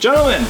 Gentlemen,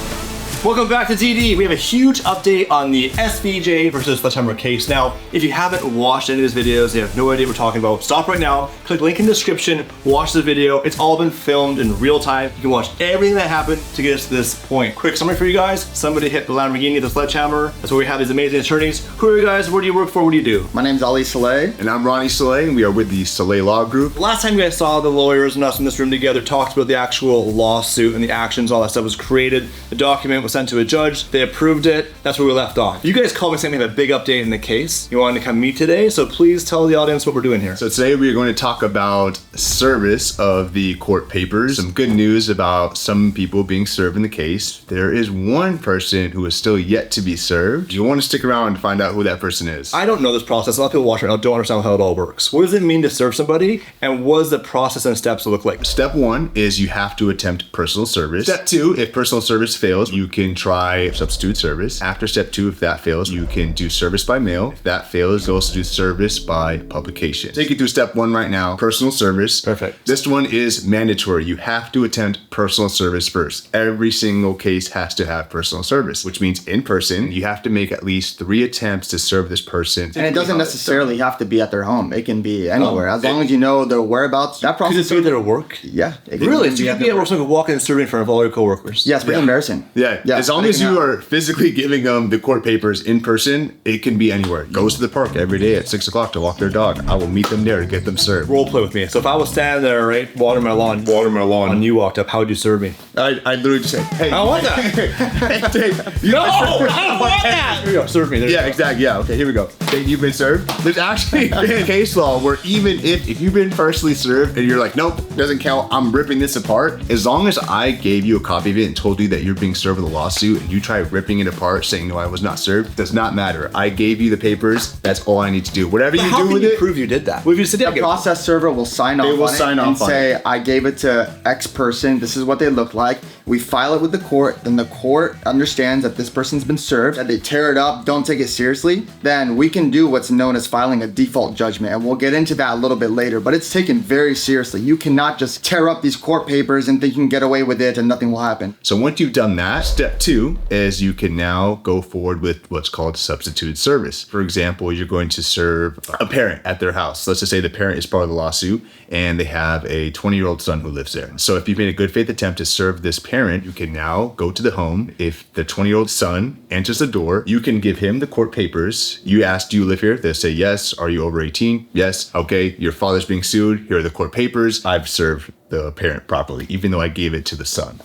welcome back to TD. We have a huge update on the SVJ versus Sledgehammer case. Now, if you haven't watched any of these videos, you have no idea what we're talking about, stop right now, click the link in the description, watch the video. It's all been filmed in real time. You can watch everything that happened to get us to this point. Quick summary for you guys. Somebody hit the Lamborghini, the Sledgehammer. That's where we have these amazing attorneys. Who are you guys? Where do you work for? What do you do? My name's Ali Saleh. And I'm Ronnie Saleh, and we are with the Saleh Law Group. Last time you guys saw the lawyers and us in this room together, talked about the actual lawsuit and the actions, all that stuff was created. The document was sent to a judge. They approved it. That's where we left off. You guys called me saying we have a big update in the case. You wanted to come meet today, so please tell the audience what we're doing here. So today we are going to talk about service of the court papers. Some good news about some people being served in the case. There is one person who is still yet to be served. You want to stick around and find out who that person is. I don't know this process. A lot of people watching right now don't understand how it all works. What does it mean to serve somebody, and what does the process and steps look like? Step 1 is you have to attempt personal service. Step 2, if personal service fails, you can try substitute service. After step 2, if that fails, you can do service by mail. If that fails, you also do service by publication. Take you through step 1 right now, personal service. Perfect. This one is mandatory. You have to attempt personal service first. Every single case has to have personal service, which means in person, you have to make at least 3 attempts to serve this person. And it doesn't necessarily have to be at their home. It can be anywhere. As long as you know their whereabouts. That process. Could it be there at work? Yeah. Really? So you could be at work, someone could walk in and serve in front of all your coworkers? Yeah, it's pretty embarrassing. Yeah. As long as you are physically giving them the court papers in person, it can be anywhere. Goes to the park every day at 6 o'clock to walk their dog. I will meet them there to get them served. Role play with me. So if I was standing there, right, watering my lawn, and you walked up, how would you serve me? I literally just say, hey. I don't want that. No, I don't want that. Here you go, serve me. There Yeah, exactly. Yeah, okay, here we go. Hey, you've been served? There's actually been case law where even if you've been personally served and you're like, nope, doesn't count, I'm ripping this apart. As long as I gave you a copy of it and told you that you're being served with a lawsuit and you try ripping it apart saying, no, I was not served, does not matter. I gave you the papers. That's all I need to do. Whatever you do with it. Prove you did that? Well, if you sit down, The process server will sign off on it and say, I gave it to X person. This is what they look like. We file it with the court. Then the court understands that this person's been served, that they tear it up, don't take it seriously. Then we can do what's known as filing a default judgment. And we'll get into that a little bit later, but it's taken very seriously. You cannot just tear up these court papers and think you can get away with it and nothing will happen. So once you've done that, step 2 is you can now go forward with what's called substituted service. For example, you're going to serve a parent at their house. Let's just say the parent is part of the lawsuit and they have a 20-year-old son who lives there. So if you've made a good faith attempt to serve this parent, you can now go to the home. If the 20-year-old son enters the door, you can give him the court papers. You ask, do you live here? They'll say yes. Are you over 18? Yes. Okay, your father's being sued. Here are the court papers. I've served the parent properly, even though I gave it to the son.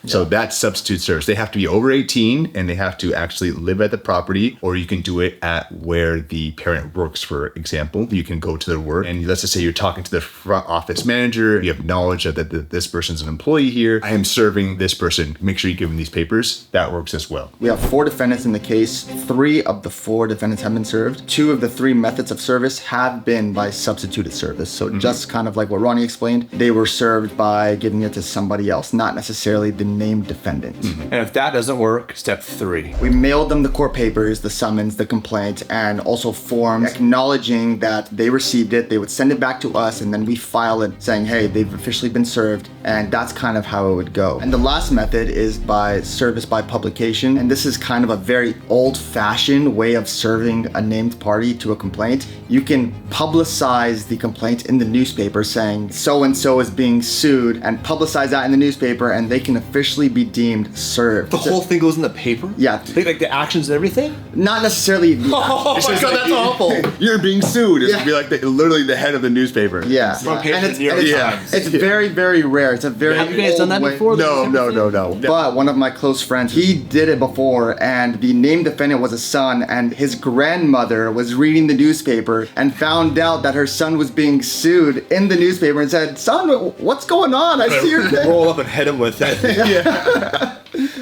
So that's substitute service. They have to be over 18 and they have to actually live at the property, or you can do it at where the parent works, for example. You can go to their work and let's just say you're talking to the front office manager. You have knowledge that this person's an employee here. I am serving this person. Make sure you give them these papers. That works as well. We have 4 defendants in the case. 3 of the 4 defendants have been served. 2 of the 3 methods of service have been by substituted service. So just kind of like what Ronnie explained, they were served by giving it to somebody else, not necessarily the named defendant. And if that doesn't work, step 3. We mailed them the court papers, the summons, the complaint, and also forms acknowledging that they received it. They would send it back to us, and then we file it saying, hey, they've officially been served, and that's kind of how it would go. And the last method is by service by publication, and this is kind of a very old-fashioned way of serving a named party to a complaint. You can publicize the complaint in the newspaper saying so-and-so is being sued, and publicize that in the newspaper, and they can officially be deemed served. The whole thing goes in the paper? Yeah. Like the actions and everything? Not necessarily. Oh my God, that's awful. You're being sued. It would be like literally the head of the newspaper. Yeah. Front page And of the New York Times. it's very, very rare. It's a very Have you guys done that old way- before? No. But one of my close friends, he did it before, and the named defendant was a son, and his grandmother was reading the newspaper and found out that her son was being sued in the newspaper and said, son, what's going on? I see your thing. Roll up and hit him with it.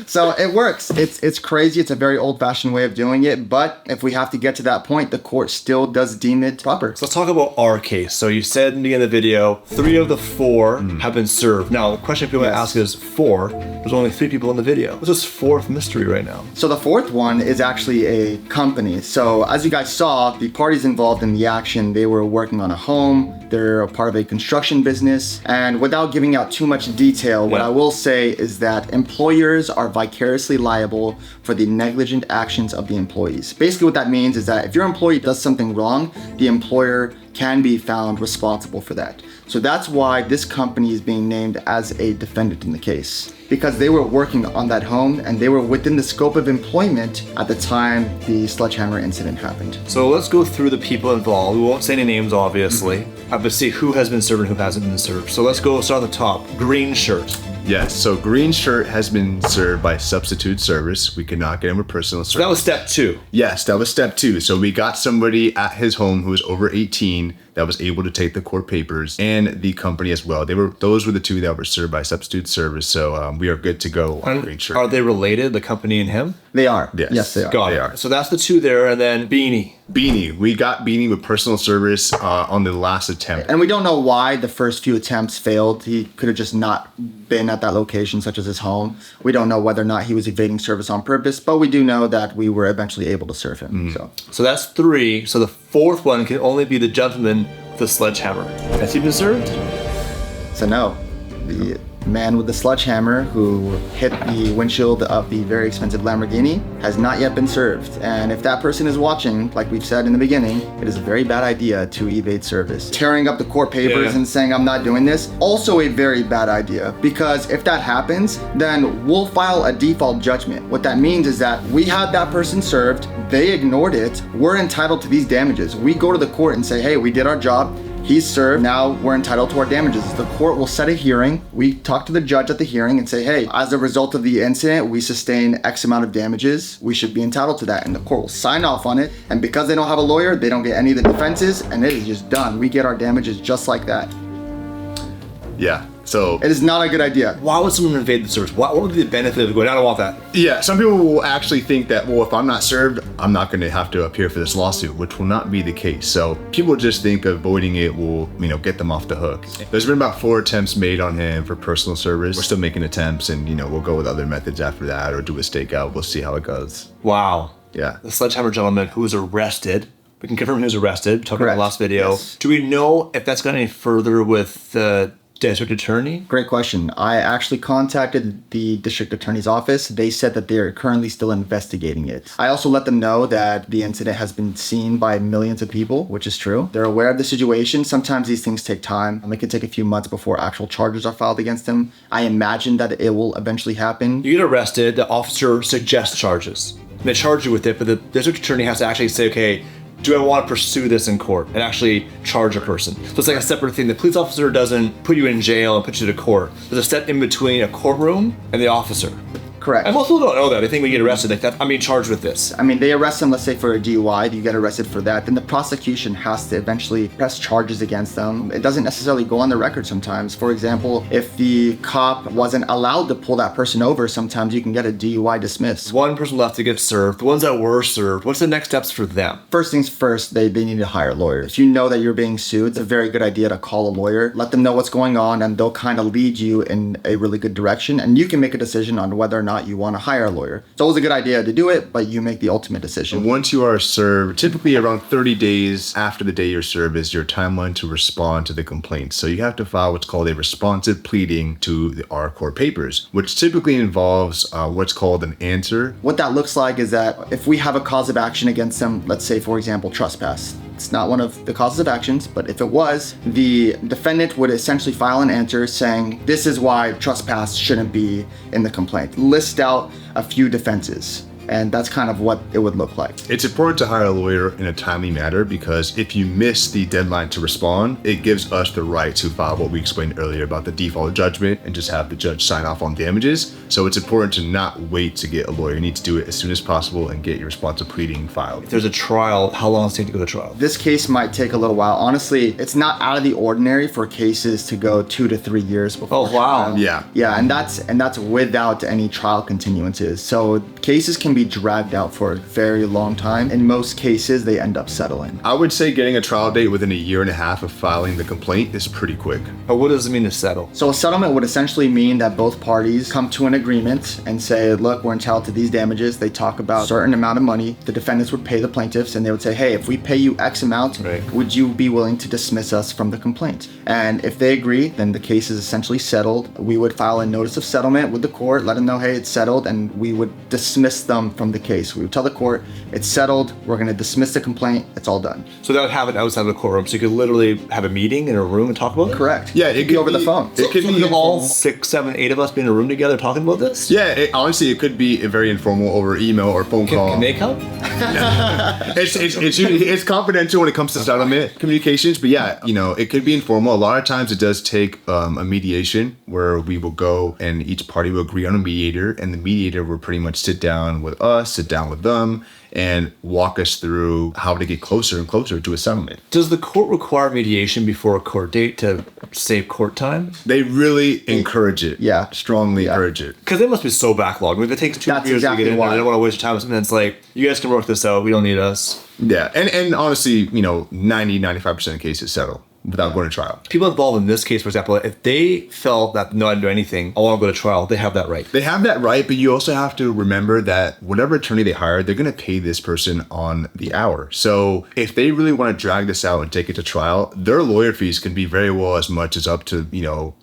So it works. It's crazy. It's a very old-fashioned way of doing it. But if we have to get to that point, the court still does deem it proper. So let's talk about our case. So you said in the beginning of the video, 3 of the 4 have been served. Now, the question people might ask is 4. There's only 3 people in the video. What's this 4th mystery right now? So the 4th one is actually a company. So as you guys saw, the parties involved in the action, they were working on a home. They're a part of a construction business. And without giving out too much detail, what I will say is that employers are vicariously liable for the negligent actions of the employees. Basically what that means is that if your employee does something wrong, the employer can be found responsible for that. So that's why this company is being named as a defendant in the case, because they were working on that home and they were within the scope of employment at the time the sledgehammer incident happened. So let's go through the people involved. We won't say any names, obviously, but see who has been served and who hasn't been served. So let's go start at the top. Green shirt. Yes, so green shirt has been served by substitute service. We could not get him a personal service. That was step 2. Yes, that was step 2. So we got somebody at his home who was over 18 that was able to take the court papers, and the company as well. Those were the 2 that were served by substitute service. So we are good to go on green shirt. Are they related, the company and him? They are. Yes. Yes, they are. Got They it. are. So that's the 2 there, and then Beanie. Beanie. We got Beanie with personal service on the last attempt. And we don't know why the first few attempts failed. He could have just not been at that location, such as his home. We don't know whether or not he was evading service on purpose, but we do know that we were eventually able to serve him. So that's 3. So the 4th one can only be the gentleman with the sledgehammer. Has he been served? So no, the man with the sledgehammer who hit the windshield of the very expensive Lamborghini has not yet been served. And if that person is watching, like we've said in the beginning, it is a very bad idea to evade service. Tearing up the court papers and saying I'm not doing this, also a very bad idea, because if that happens, then we'll file a default judgment. What that means is that we had that person served, they ignored it, we're entitled to these damages. We go to the court and say, hey, we did our job, he's served, now we're entitled to our damages. The court will set a hearing. We talk to the judge at the hearing and say, hey, as a result of the incident, we sustain X amount of damages. We should be entitled to that. And the court will sign off on it. And because they don't have a lawyer, they don't get any of the defenses, and it is just done. We get our damages just like that. Yeah. So it is not a good idea. Why would someone invade the service? What would be the benefit of going, I don't want that? Yeah, some people will actually think that, well, if I'm not served, I'm not going to have to appear for this lawsuit, which will not be the case. So people just think avoiding it will, get them off the hook. There's been about 4 attempts made on him for personal service. We're still making attempts, and, we'll go with other methods after that or do a stakeout. We'll see how it goes. Wow. Yeah. The sledgehammer gentleman who was arrested, we can confirm he was arrested, talking about the last video. Yes. Do we know if that's gone any further with the district attorney? Great question. I actually contacted the district attorney's office. They said that they're currently still investigating it. I also let them know that the incident has been seen by millions of people, which is true. They're aware of the situation. Sometimes these things take time. It can take a few months before actual charges are filed against them. I imagine that it will eventually happen. You get arrested, the officer suggests charges. They charge you with it, but the district attorney has to actually say, okay, do I want to pursue this in court and actually charge a person? So it's like a separate thing. The police officer doesn't put you in jail and put you to court. There's a step in between a courtroom and the officer. Correct. And most people don't know that. They think we get arrested, like that, I'm being charged with this. They arrest them, let's say for a DUI, you get arrested for that, then the prosecution has to eventually press charges against them. It doesn't necessarily go on the record sometimes. For example, if the cop wasn't allowed to pull that person over, sometimes you can get a DUI dismissed. One person left to get served. The ones that were served, what's the next steps for them? First things first, they need to hire lawyers. If you know that you're being sued, it's a very good idea to call a lawyer, let them know what's going on, and they'll kind of lead you in a really good direction, and you can make a decision on whether or not you want to hire a lawyer. It's always a good idea to do it, but you make the ultimate decision. Once you are served, typically around 30 days after the day you're served is your timeline to respond to the complaint. So you have to file what's called a responsive pleading to our court papers, which typically involves what's called an answer. What that looks like is that if we have a cause of action against them, let's say, for example, trespass. It's not one of the causes of actions, but if it was, the defendant would essentially file an answer saying, this is why trespass shouldn't be in the complaint. List out a few defenses. And that's kind of what it would look like. It's important to hire a lawyer in a timely manner because if you miss the deadline to respond, it gives us the right to file what we explained earlier about the default judgment and just have the judge sign off on damages. So it's important to not wait to get a lawyer. You need to do it as soon as possible and get your response to pleading filed. If there's a trial, how long does it take to go to trial? This case might take a little while. Honestly, it's not out of the ordinary for cases to go 2 to 3 years before. Oh, wow. Yeah. Yeah, and that's without any trial continuances. So cases can be dragged out for a very long time. In most cases, they end up settling. I would say getting a trial date within a year and a half of filing the complaint is pretty quick. But what does it mean to settle? So a settlement would essentially mean that both parties come to an agreement and say, look, we're entitled to these damages. They talk about a certain amount of money. The defendants would pay the plaintiffs and they would say, hey, if we pay you X amount, would you be willing to dismiss us from the complaint? And if they agree, then the case is essentially settled. We would file a notice of settlement with the court, let them know, hey, it's settled, and we would dismiss them from the case. We would tell the court, it's settled, we're going to dismiss the complaint, it's all done. So that would happen outside of the courtroom. So you could literally have a meeting in a room and talk about it? Correct. Yeah, it be could over the phone. It could be all 6, 7, 8 of us be in a room together talking about this? Yeah, honestly, it could be very informal over email or phone call. Can they come? It's confidential when it comes to settlement communications, but yeah, it could be informal. A lot of times it does take a mediation where we will go and each party will agree on a mediator, and the mediator will pretty much sit down with us, sit down with them, and walk us through how to get closer and closer to a settlement. Does the court require mediation before a court date to save court time? They really encourage it. Yeah. Strongly encourage it. Because they must be so backlogged. If it takes 2 That's years exactly to get in there, why. they don't want to waste your time. And then it's like, you guys can work this out. We don't need us. Yeah, and honestly, 95% of cases settle without going to trial. People involved in this case, for example, if they felt that no, I didn't do anything, I want to go to trial, they have that right. They have that right, but you also have to remember that whatever attorney they hire, they're going to pay this person on the hour. So if they really want to drag this out and take it to trial, their lawyer fees can be very well as much as up to,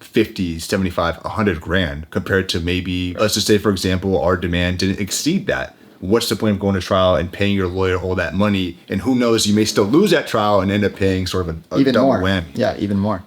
50, 75, 100 grand compared to maybe, let's just say, for example, our demand didn't exceed that. What's the point of going to trial and paying your lawyer all that money? And who knows, you may still lose that trial and end up paying sort of a Even double more. whammy. Yeah, even more.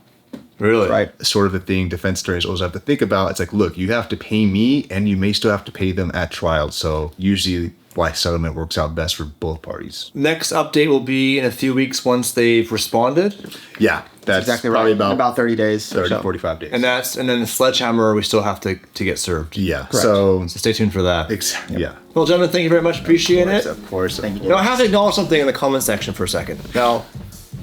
Really? Right. Sort of the thing defense attorneys always have to think about. It's like, look, you have to pay me and you may still have to pay them at trial. So usually why settlement works out best for both parties. Next update will be in a few weeks once they've responded. Yeah, that's Exactly probably right. about 30 days. 30, or so. 45 days. And then the sledgehammer, we still have to get served. Yeah, Correct. so So stay tuned for that. yeah. Well, gentlemen, thank you very much. Appreciate it. Of course. Thank you. Now, I have to acknowledge something in the comment section for a second. Now,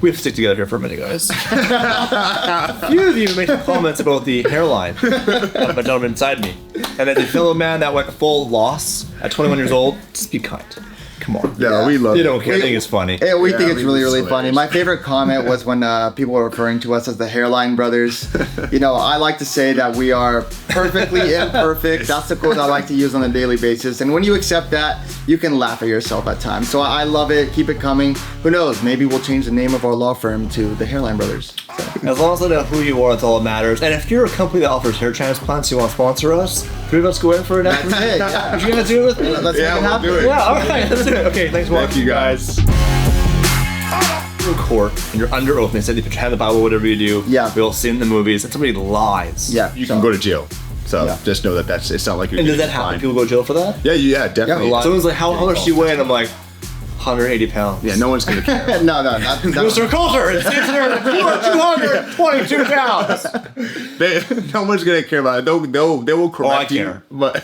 we have to stick together here for a minute, guys. A few of you made some comments about the hairline of a gentleman inside me. And then the fellow man that went full loss at 21 years old, just be kind. Come on. Yeah, we love You it. don't care. I think it's funny. Yeah, we think it's we really, think it's really funny. hilarious. My favorite comment was when people were referring to us as the Hairline Brothers. I like to say that we are perfectly imperfect. That's the quote I like to use on a daily basis. And when you accept that, you can laugh at yourself at times. So I love it. Keep it coming. Who knows? Maybe we'll change the name of our law firm to the Hairline Brothers. So. As long as I know who you are, that's all that matters. And if you're a company that offers hair transplants, you want to sponsor us, 3 of us go in for it after. That's it. Yeah. Would you guys do it with me? Let's Yeah, make it we'll happen. do it. Yeah, all right. Let's do it. Okay, thanks for watching. Thank you guys. You're in court and you're under oath and they said if you have the Bible, whatever you do, Yeah. we all see it in the movies, and somebody lies. Yeah. You can go to jail. So Yeah. just know that it's not like you're And does getting that happen? fined. People go to jail for that? Yeah, definitely. Yeah, Someone's like, how much do you weigh? And I'm like, 180 pounds. Yeah, no one's gonna care. No, not Mr. Coulter, it's you are 222 pounds. No one's gonna care about it. They will correct I you. care. But